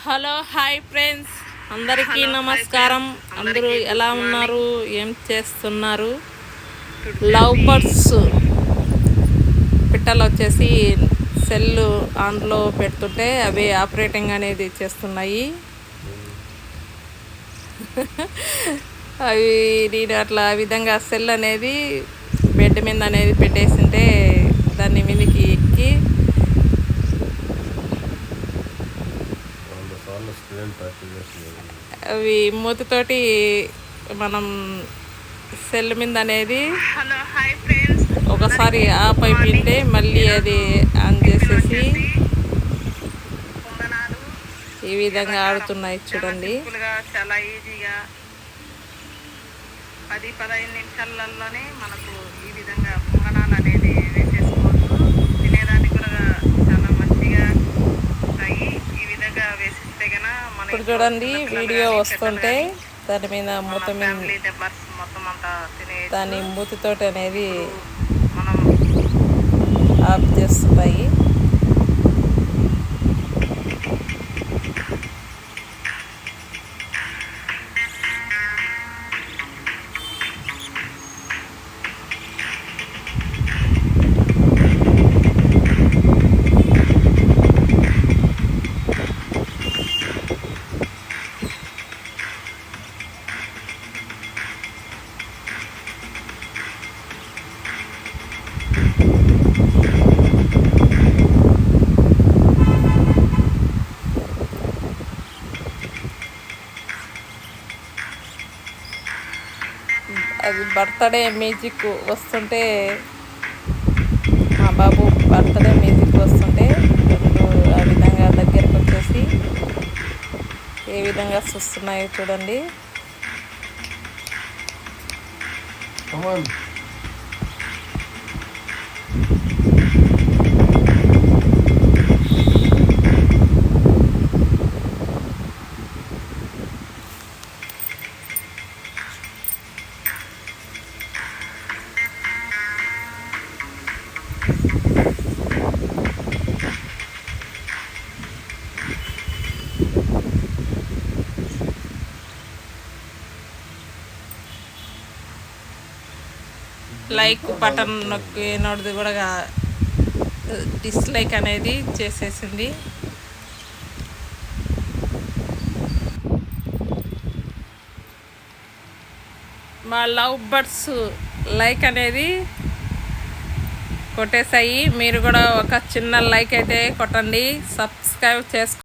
Hello hi friends, అందరికీ నమస్కారం. అందరూ ఎలా ఉన్నారు, ఏం చేస్తున్నారు? లవ్ బర్డ్స్ పిట్టలు వచ్చేసి సెల్ ఆన్లో పెడుతుంటే అవి ఆపరేటింగ్ అనేది చేస్తున్నాయి. అవి నేను అట్లా ఆ విధంగా సెల్ అనేది బెడ్ మీద అనేది పెట్టేసింటే దాని మీదకి ఎక్కి అవి మూతితోటి మనం సెల్ మీద అనేది ఒకసారి ఆఫ్ అయిపోయింటే మళ్ళీ అది ఆన్ చేసేసి ఈ విధంగా ఆడుతున్నాయి చూడండి. చాలా ఈజీగా 10-15 నిమిషాలలోనే మనకు ఈ విధంగా పొంగనాలు అనేది వేసేసుకోవచ్చు. తినేదానికి కూడా చాలా మంచిగా ఉంటాయి. ఈ విధంగా వేసిస్తే కన్నా మన ఇప్పుడు చూడండి వీడియో వస్తుంటే దాని మీద మూత మీద మొత్తం అంతా తినేయచ్చు. దాని మూతితోటి అనేది మనం ఆఫ్ చేస్తున్నాయి. అది బర్త్డే మ్యూజిక్ వస్తుంటే మా బాబు బర్త్డే మ్యూజిక్ వస్తుంటే రెండు ఆ విధంగా దగ్గరకు వచ్చేసి ఏ విధంగా చూస్తున్నాయో చూడండి. లైక్ బటన్ నొక్కినోడిది కూడా డిస్లైక్ అనేది చేసేసింది. మా లవ్ బర్డ్స్ లైక్ అనేది కొట్టేసాయి. మీరు కూడా ఒక చిన్న లైక్ అయితే కొట్టండి, సబ్స్క్రైబ్ చేసుకోండి.